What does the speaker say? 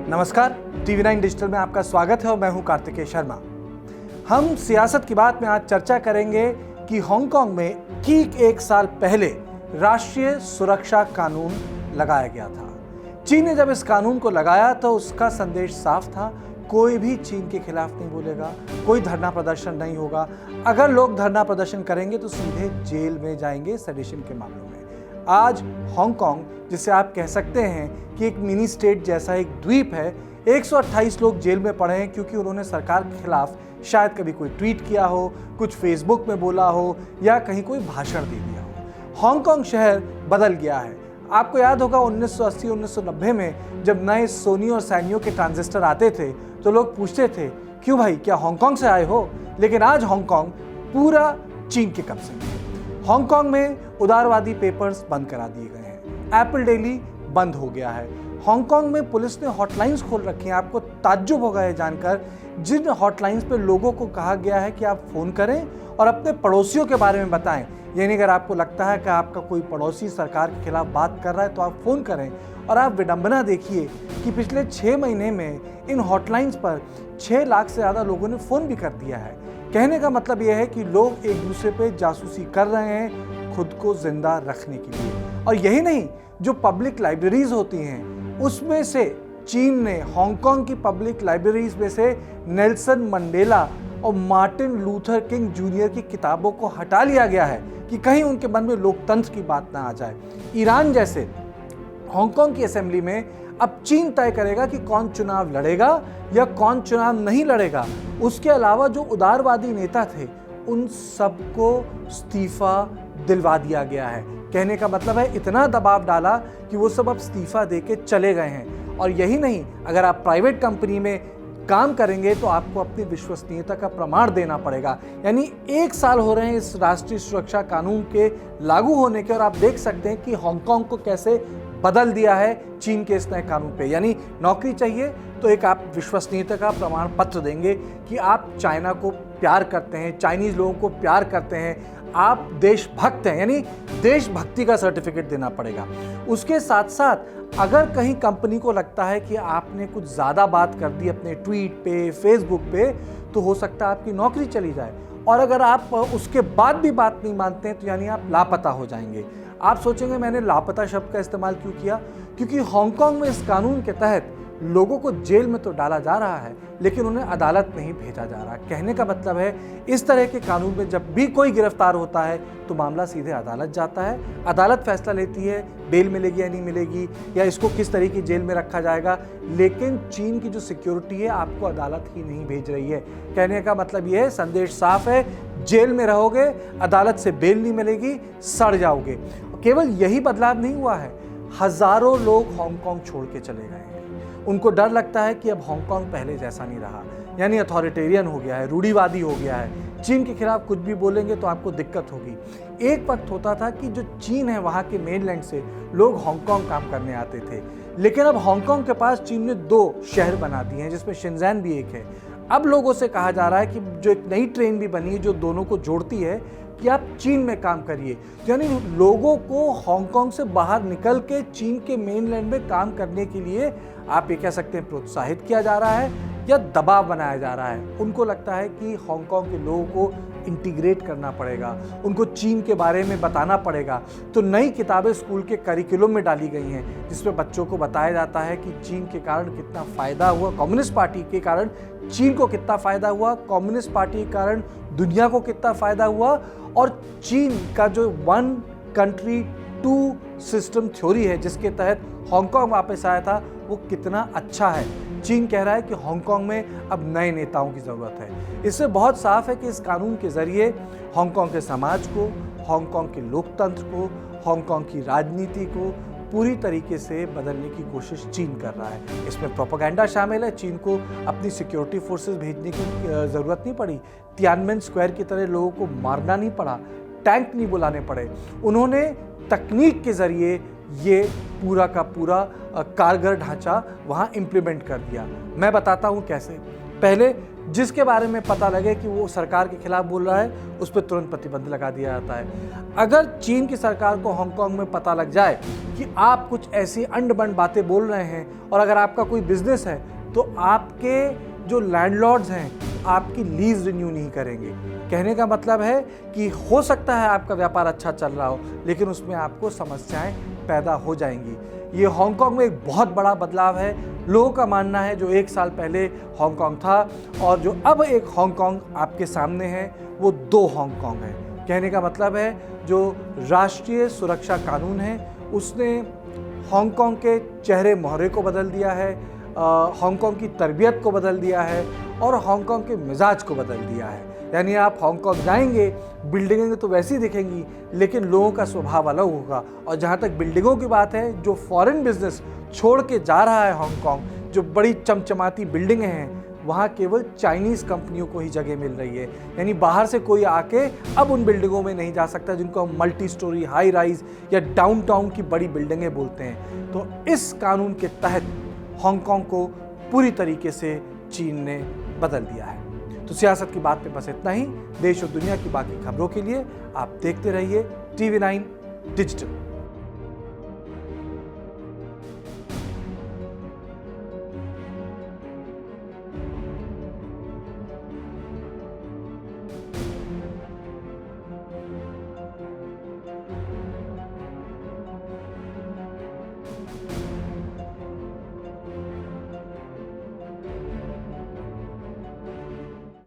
नमस्कार, TV9 digital में आपका स्वागत है और मैं हूं कार्तिकेय शर्मा। हम सियासत की बात में आज चर्चा करेंगे कि हांगकांग में ठीक एक साल पहले राष्ट्रीय सुरक्षा कानून लगाया गया था। चीन ने जब इस कानून को लगाया तो उसका संदेश साफ था, कोई भी चीन के खिलाफ नहीं बोलेगा, कोई धरना प्रदर्शन नहीं होगा। अगर लोग धरना प्रदर्शन करेंगे तो सीधे जेल में जाएंगे सेडिशन के मामलों में। आज हांगकांग, जिसे आप कह सकते हैं कि एक मिनी स्टेट जैसा एक द्वीप है, 128 लोग जेल में पड़े हैं क्योंकि उन्होंने सरकार के खिलाफ शायद कभी कोई ट्वीट किया हो, कुछ फेसबुक में बोला हो या कहीं कोई भाषण दे दिया हो। हांगकांग शहर बदल गया है। आपको याद होगा 1980-1990 में जब नए सोनी और सैनियो के ट्रांजिस्टर आते थे तो लोग पूछते थे, क्यों भाई, क्या हांगकांग से आए हो? लेकिन आज हांगकांग पूरा चीन के कब्जे में है। हांगकांग में उदारवादी पेपर्स बंद करा दिए गए हैं, एप्पल डेली बंद हो गया है। हांगकांग में पुलिस ने हॉटलाइंस खोल रखी हैं। आपको ताज्जुब होगा ये जानकर, जिन हॉटलाइंस पे लोगों को कहा गया है कि आप फ़ोन करें और अपने पड़ोसियों के बारे में बताएं। यानी अगर आपको लगता है कि आपका कोई पड़ोसी सरकार के खिलाफ बात कर रहा है तो आप फ़ोन करें। और आप विडंबना देखिए कि पिछले 6 महीने में इन हॉटलाइंस पर 6 लाख से ज़्यादा लोगों ने फ़ोन भी कर दिया है। कहने का मतलब यह है कि लोग एक दूसरे पे जासूसी कर रहे हैं खुद को जिंदा रखने के लिए। और यही नहीं, जो पब्लिक लाइब्रेरीज होती हैं उसमें से चीन ने हांगकांग की पब्लिक लाइब्रेरीज में से नेल्सन मंडेला और मार्टिन लूथर किंग जूनियर की किताबों को हटा लिया गया है कि कहीं उनके मन में लोकतंत्र की बात ना आ जाए। ईरान जैसे हांगकांग की असेंबली में अब चीन तय करेगा कि कौन चुनाव लड़ेगा या कौन चुनाव नहीं लड़ेगा। उसके अलावा जो उदारवादी नेता थे उन सबको इस्तीफा दिलवा दिया गया है। कहने का मतलब है इतना दबाव डाला कि वो सब अब इस्तीफा देके चले गए हैं। और यही नहीं, अगर आप प्राइवेट कंपनी में काम करेंगे तो आपको अपनी विश्वसनीयता का प्रमाण देना पड़ेगा। यानी 1 साल हो रहे हैं इस राष्ट्रीय सुरक्षा कानून के लागू होने के, और आप देख सकते हैं कि हांगकांग को कैसे बदल दिया है चीन के इस नए कानून पे। यानी नौकरी चाहिए तो एक आप विश्वसनीयता का प्रमाण पत्र देंगे कि आप चाइना को प्यार करते हैं, चाइनीज लोगों को प्यार करते हैं, आप देशभक्त हैं, यानी देशभक्ति का सर्टिफिकेट देना पड़ेगा। उसके साथ साथ अगर कहीं कंपनी को लगता है कि आपने कुछ ज़्यादा बात कर दी अपने ट्वीट पे, फेसबुक पे, तो हो सकता है आपकी नौकरी चली जाए। और अगर आप उसके बाद भी बात नहीं मानते हैं तो यानी आप लापता हो जाएंगे। आप सोचेंगे मैंने लापता शब्द का इस्तेमाल क्यों किया? क्योंकि हांगकांग में इस कानून के तहत लोगों को जेल में तो डाला जा रहा है लेकिन उन्हें अदालत नहीं भेजा जा रहा। कहने का मतलब है इस तरह के कानून में जब भी कोई गिरफ्तार होता है तो मामला सीधे अदालत जाता है। अदालत फैसला लेती है बेल मिलेगी या नहीं मिलेगी या इसको किस तरीके की जेल में रखा जाएगा। लेकिन चीन की जो सिक्योरिटी है आपको अदालत ही नहीं भेज रही है। कहने का मतलब ये है, संदेश साफ है, जेल में रहोगे, अदालत से बेल नहीं मिलेगी, सड़ जाओगे। केवल यही बदलाव नहीं हुआ है, हजारों लोग हांगकांग छोड़ के चले गए हैं। उनको डर लगता है कि अब हांगकांग पहले जैसा नहीं रहा, यानी अथॉरिटेरियन हो गया है, रूढ़िवादी हो गया है। चीन के खिलाफ कुछ भी बोलेंगे तो आपको दिक्कत होगी। एक वक्त होता था कि जो चीन है वहाँ के मेनलैंड से लोग हांगकांग काम करने आते थे, लेकिन अब हांगकांग के पास चीन ने 2 शहर बना दिए हैं जिसमें शिनज़ैन भी एक है। अब लोगों से कहा जा रहा है कि जो एक नई ट्रेन भी बनी है जो दोनों को जोड़ती है कि आप चीन में काम करिए। यानी लोगों को हांगकांग से बाहर निकल के चीन के मेनलैंड में काम करने के लिए आप ये कह सकते हैं प्रोत्साहित किया जा रहा है या दबाव बनाया जा रहा है। उनको लगता है कि हांगकांग के लोगों को इंटीग्रेट करना पड़ेगा, उनको चीन के बारे में बताना पड़ेगा। तो नई किताबें स्कूल के करिकुलम में डाली गई हैं जिसमें बच्चों को बताया जाता है कि चीन के कारण कितना फ़ायदा हुआ, कम्युनिस्ट पार्टी के कारण चीन को कितना फ़ायदा हुआ, कम्युनिस्ट पार्टी के कारण दुनिया को कितना फ़ायदा हुआ, और चीन का जो 1 कंट्री 2 सिस्टम थ्योरी है जिसके तहत हांगकांग वापस आया था वो कितना अच्छा है। चीन कह रहा है कि हांगकांग में अब नए नेताओं की ज़रूरत है। इससे बहुत साफ है कि इस कानून के ज़रिए हांगकांग के समाज को, हांगकांग के लोकतंत्र को, हांगकांग की राजनीति को पूरी तरीके से बदलने की कोशिश चीन कर रहा है। इसमें प्रोपेगेंडा शामिल है। चीन को अपनी सिक्योरिटी फोर्सेस भेजने की ज़रूरत नहीं पड़ी, तियानमेन स्क्वायर की तरह लोगों को मारना नहीं पड़ा, टैंक नहीं बुलाने पड़े। उन्होंने तकनीक के ज़रिए ये पूरा का पूरा कारगर ढांचा वहाँ इम्प्लीमेंट कर दिया। मैं बताता हूँ कैसे। पहले जिसके बारे में पता लगे कि वो सरकार के खिलाफ बोल रहा है, उस पर तुरंत प्रतिबंध लगा दिया जाता है। अगर चीन की सरकार को हांगकांग में पता लग जाए कि आप कुछ ऐसी अंड-बंड बातें बोल रहे हैं और अगर आपका कोई बिजनेस है तो आपके जो लैंडलॉर्ड्स हैं आपकी लीज रिन्यू नहीं करेंगे। कहने का मतलब है कि हो सकता है आपका व्यापार अच्छा चल रहा हो, लेकिन उसमें आपको समस्याएं पैदा हो जाएंगी। ये हांगकांग में एक बहुत बड़ा बदलाव है। लोगों का मानना है जो 1 साल पहले हांगकांग था और जो अब एक हांगकांग आपके सामने है, वो 2 हांगकांग है। कहने का मतलब है जो राष्ट्रीय सुरक्षा कानून है उसने हांगकांग के चेहरे मोहरे को बदल दिया है, हांगकांग की तरबियत को बदल दिया है और हांगकांग के मिजाज को बदल दिया है। यानी आप हांगकांग जाएंगे, बिल्डिंगें तो वैसी ही दिखेंगी, लेकिन लोगों का स्वभाव अलग होगा। और जहाँ तक बिल्डिंगों की बात है, जो फॉरेन बिजनेस छोड़ के जा रहा है हांगकांग, जो बड़ी चमचमाती बिल्डिंगें हैं, वहाँ केवल चाइनीज़ कंपनियों को ही जगह मिल रही है। यानी बाहर से कोई आके अब उन बिल्डिंगों में नहीं जा सकता जिनको हम मल्टी स्टोरी, हाई राइज या डाउनटाउन की बड़ी बिल्डिंगें बोलते हैं। तो इस कानून के तहत हांगकांग को पूरी तरीके से चीन ने बदल दिया है। तो सियासत की बात में बस इतना ही। देश और दुनिया की बाकी खबरों के लिए आप देखते रहिए TV9 डिजिटल।